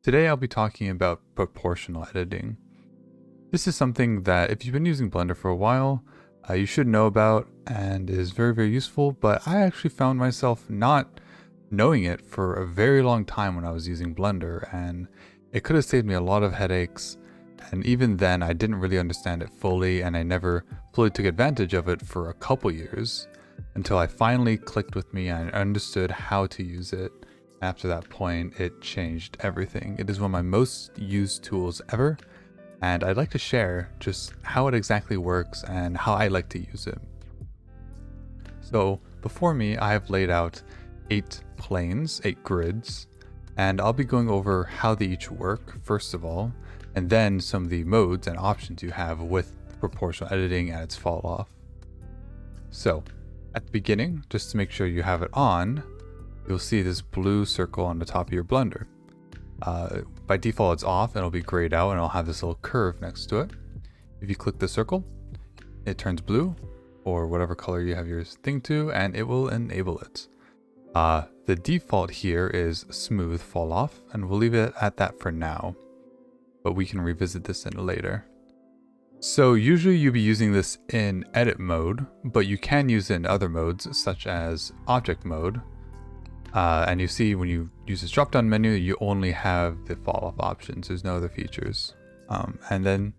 Today I'll be talking about proportional editing. This is something that if you've been using Blender for a while, you should know about and is very useful, but I actually found myself not knowing it for a very long time when I was using Blender, and it could have saved me a lot of headaches, and even then I didn't really understand it fully, and I never fully took advantage of it for a couple years until I finally clicked with me and understood how to use it. After that point, it changed everything. It is one of my most used tools ever, and I'd like to share just how it exactly works and how I like to use it. So before me, I have laid out 8 planes, 8 grids, and I'll be going over how they each work first of all, and then some of the modes and options you have with proportional editing and its Falloff. So at the beginning, just to make sure you have it on, you'll see this blue circle on the top of your Blender. By default it's off and it'll be grayed out and it'll have this little curve next to it. If you click the circle, it turns blue or whatever color you have your thing to, and it will enable it. The default here is smooth Falloff, and we'll leave it at that for now, but we can revisit this in later. So usually you'll be using this in edit mode, but you can use it in other modes such as object mode. And you see when you use this drop down menu, you only have the fall off options. There's no other features. And then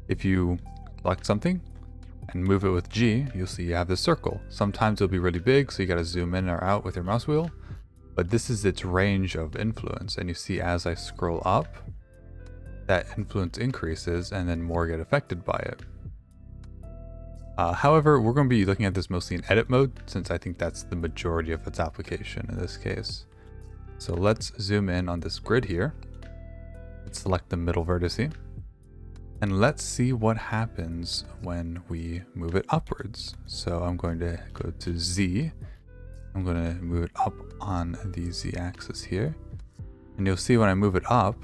if you select something and move it with G, you'll see you have this circle. Sometimes it'll be really big, so you got to zoom in or out with your mouse wheel. But this is its range of influence. And you see as I scroll up, that influence increases and then more get affected by it. However, we're going to be looking at this mostly in edit mode, since I think that's the majority of its application in this case. So let's zoom in on this grid here. Let's select the middle vertice. And let's see what happens when we move it upwards. So I'm going to go to Z. I'm going to move it up on the Z axis here. And you'll see when I move it up,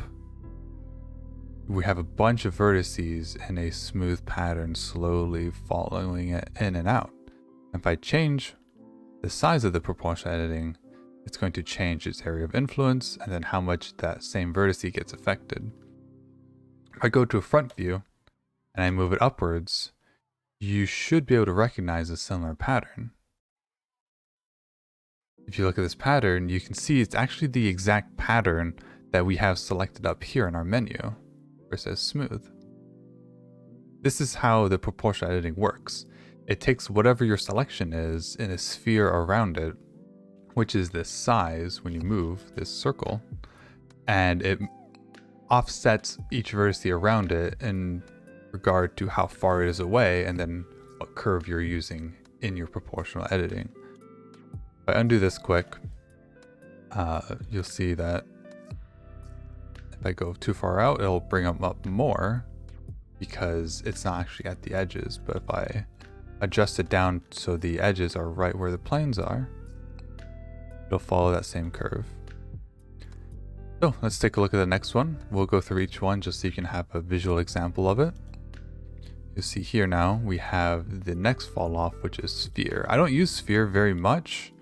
we have a bunch of vertices in a smooth pattern slowly following it in and out. If I change the size of the proportional editing, it's going to change its area of influence and then how much that same vertice gets affected. If I go to a front view and I move it upwards, you should be able to recognize a similar pattern. If you look at this pattern, you can see it's actually the exact pattern that we have selected up here in our menu, where it says smooth. This is how the proportional editing works. It takes whatever your selection is in a sphere around it, which is this size when you move this circle, and it offsets each vertex around it in regard to how far it is away and then what curve you're using in your proportional editing. If I undo this quick, you'll see that if I go too far out, it'll bring them up more because it's not actually at the edges. But if I adjust it down so the edges are right where the planes are, it'll follow that same curve. So let's take a look at the next one. We'll go through each one just so you can have a visual example of it. You'll see here now we have the next fall off, which is sphere. I don't use sphere very much,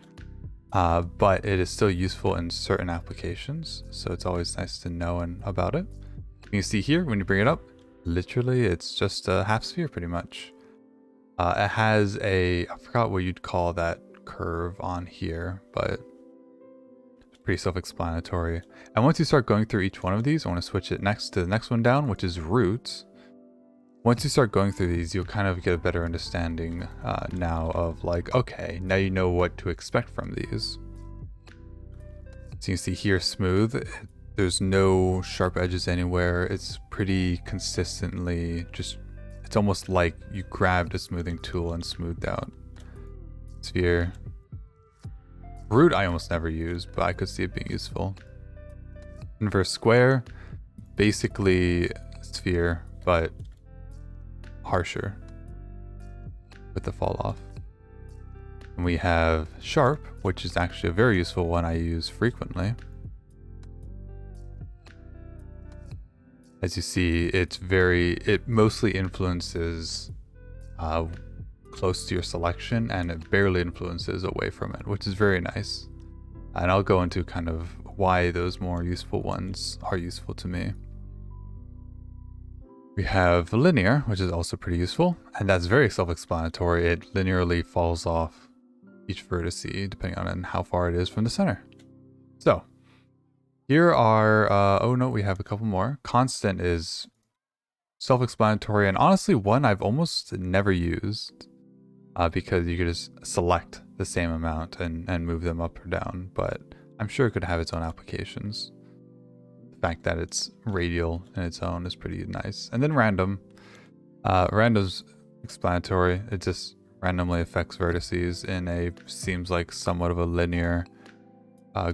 but it is still useful in certain applications, so it's always nice to know about it. You can see here when you bring it up, literally it's just a half sphere pretty much. It has I forgot what you'd call that curve on here, but it's pretty self-explanatory. And once you start going through each one of these, I want to switch it next to the next one down, which is roots. Once you start going through these, you'll kind of get a better understanding now of like, okay, now you know what to expect from these. So you can see here, smooth. There's no sharp edges anywhere. It's pretty consistently just, it's almost like you grabbed a smoothing tool and smoothed out. Sphere. Root I almost never use, but I could see it being useful. Inverse square, basically sphere, but harsher with the fall off. And we have sharp, which is actually a very useful one I use frequently. As you see, it mostly influences close to your selection, and it barely influences away from it, which is very nice. And I'll go into kind of why those more useful ones are useful to me. We have linear, which is also pretty useful, and that's very self-explanatory. It linearly falls off each vertice depending on how far it is from the center. So here are, oh no, we have a couple more. Constant is self-explanatory, and honestly one I've almost never used because you could just select the same amount and move them up or down, but I'm sure it could have its own applications. The fact that it's radial in its own is pretty nice. And then random. Random's explanatory. It just randomly affects vertices in a, seems like somewhat of a linear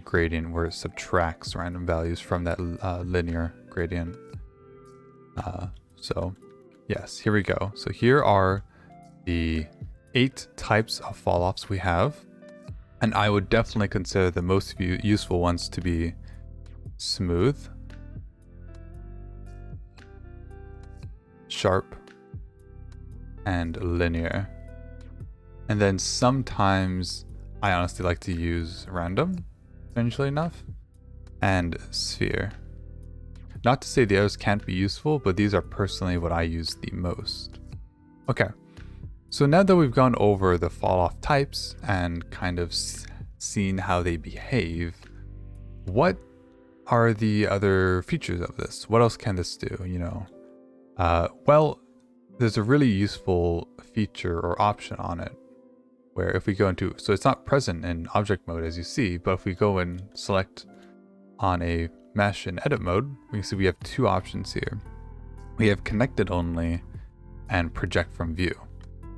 gradient where it subtracts random values from that linear gradient. So yes, here we go. So here are the 8 types of fall-offs we have. And I would definitely consider the most useful ones to be smooth, sharp, and linear. And then sometimes I honestly like to use random, strangely enough, and sphere. Not to say the others can't be useful, but these are personally what I use the most. Okay, so now that we've gone over the fall-off types and kind of seen how they behave, what are the other features of this? What else can this do, you know? Well, there's a really useful feature or option on it where if we go into, so it's not present in object mode as you see, but if we go and select on a mesh in edit mode, we can see we have 2 options here. We have connected only and project from view.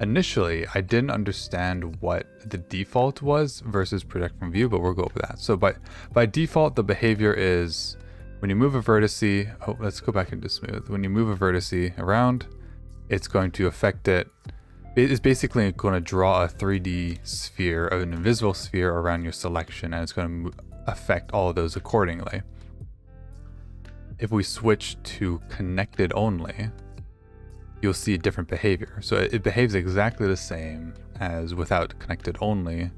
Initially, I didn't understand what the default was versus project from view, but we'll go over that. So by default, the behavior is when you move a vertice, oh, let's go back into smooth. When you move a vertice around, it's going to affect it. It's basically going to draw a 3D sphere, an invisible sphere around your selection, and it's going to affect all of those accordingly. If we switch to connected only, you'll see a different behavior. So it behaves exactly the same as without connected only,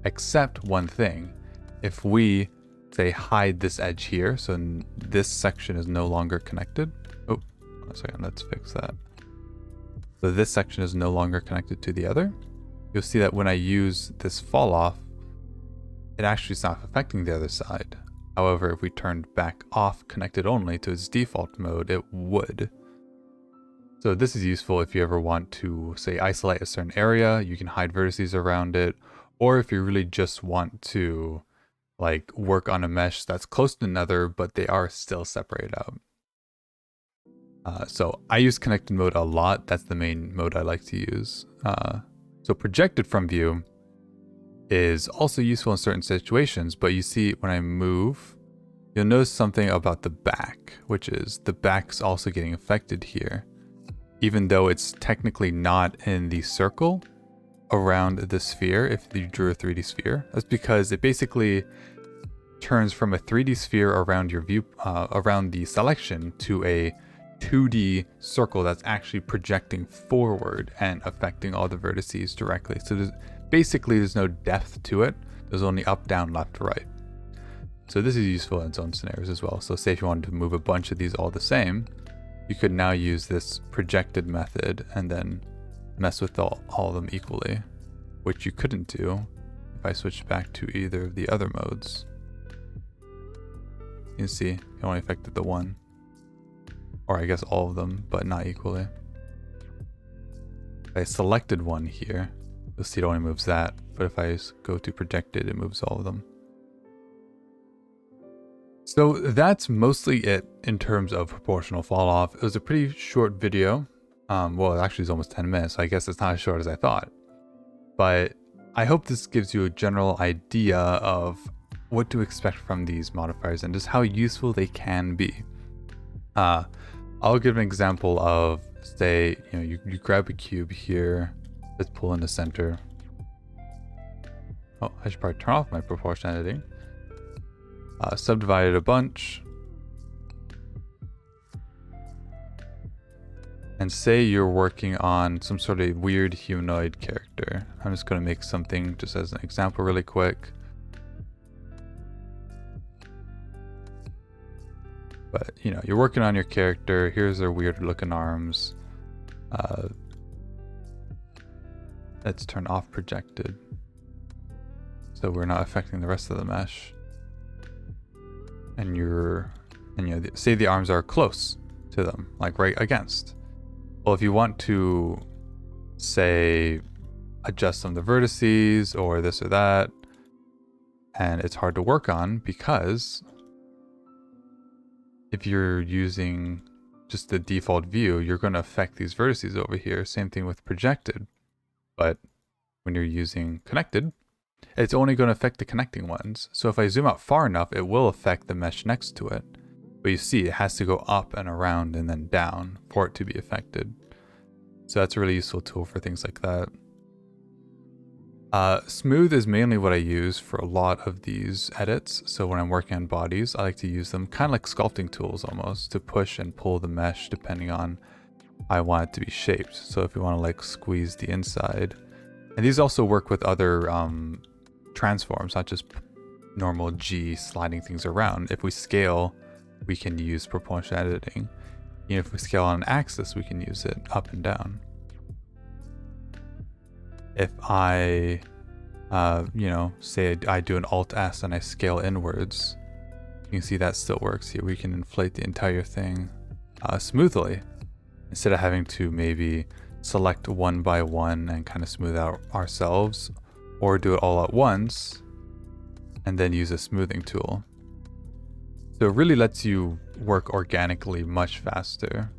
except one thing. If we say hide this edge here, so this section is no longer connected. Oh, 1 second, let's fix that. So this section is no longer connected to the other. You'll see that when I use this fall off, it actually is not affecting the other side. However, if we turned back off connected only to its default mode, it would. So this is useful if you ever want to, say, isolate a certain area, you can hide vertices around it, or if you really just want to like work on a mesh that's close to another, but they are still separated out. So I use connected mode a lot. That's the main mode I like to use. So projected from view is also useful in certain situations, but you see when I move, you'll notice something about the back, which is the back's also getting affected here. Even though it's technically not in the circle around the sphere, if you drew a 3D sphere, that's because it basically turns from a 3D sphere around your view, around the selection, to a 2D circle that's actually projecting forward and affecting all the vertices directly. So there's no depth to it. There's only up, down, left, right. So this is useful in its own scenarios as well. So say if you wanted to move a bunch of these all the same, you could now use this projected method and then mess with all of them equally, which you couldn't do if I switched back to either of the other modes. You can see it only affected the one, or I guess all of them, but not equally. If I selected one here, you'll see it only moves that, but if I go to projected, it moves all of them. So that's mostly it in terms of proportional fall off. It was a pretty short video. Well, actually it's almost 10 minutes, so I guess it's not as short as I thought. But I hope this gives you a general idea of what to expect from these modifiers and just how useful they can be. I'll give an example of, say, you grab a cube here, let's pull in the center. Oh, I should probably turn off my proportion editing. Subdivided a bunch. And say you're working on some sort of weird humanoid character. I'm just going to make something just as an example really quick. But you know, you're working on your character. Here's their weird looking arms. Let's turn off projected, so we're not affecting the rest of the mesh. And you know, say the arms are close to them, like right against. Well, if you want to, say, adjust some of the vertices or this or that, and it's hard to work on because if you're using just the default view, you're going to affect these vertices over here. Same thing with projected. But when you're using connected, it's only going to affect the connecting ones. So if I zoom out far enough, it will affect the mesh next to it. But you see, it has to go up and around and then down for it to be affected. So that's a really useful tool for things like that. Smooth is mainly what I use for a lot of these edits. So when I'm working on bodies, I like to use them kind of like sculpting tools almost to push and pull the mesh depending on how I want it to be shaped. So if you want to like squeeze the inside, and these also work with other transforms, not just normal G sliding things around. If we scale, we can use proportion editing. You know, if we scale on an axis, we can use it up and down. If I, you know, say I do an Alt S and I scale inwards, you can see that still works here. We can inflate the entire thing smoothly instead of having to maybe select one by one and kind of smooth out ourselves, or do it all at once and then use a smoothing tool. So it really lets you work organically much faster.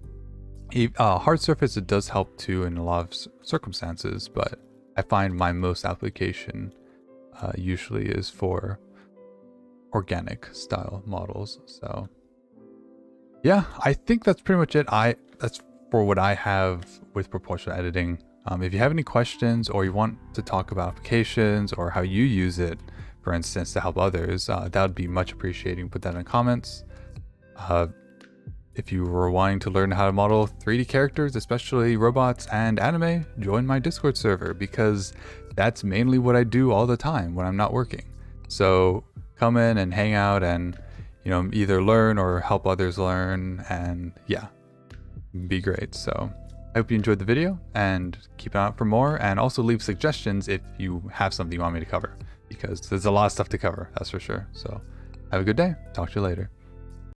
Hard surface, it does help too in a lot of circumstances, but I find my most application usually is for organic style models. So yeah, I think that's pretty much it. That's for what I have with proportional editing. If you have any questions or you want to talk about applications or how you use it, for instance, to help others, that would be much appreciated. Put that in the comments. If you were wanting to learn how to model 3D characters, especially robots and anime, join my Discord server because that's mainly what I do all the time when I'm not working. So come in and hang out and, you know, either learn or help others learn, and yeah, be great. So I hope you enjoyed the video and keep an eye out for more, and also leave suggestions if you have something you want me to cover, because there's a lot of stuff to cover, that's for sure. So have a good day. Talk to you later.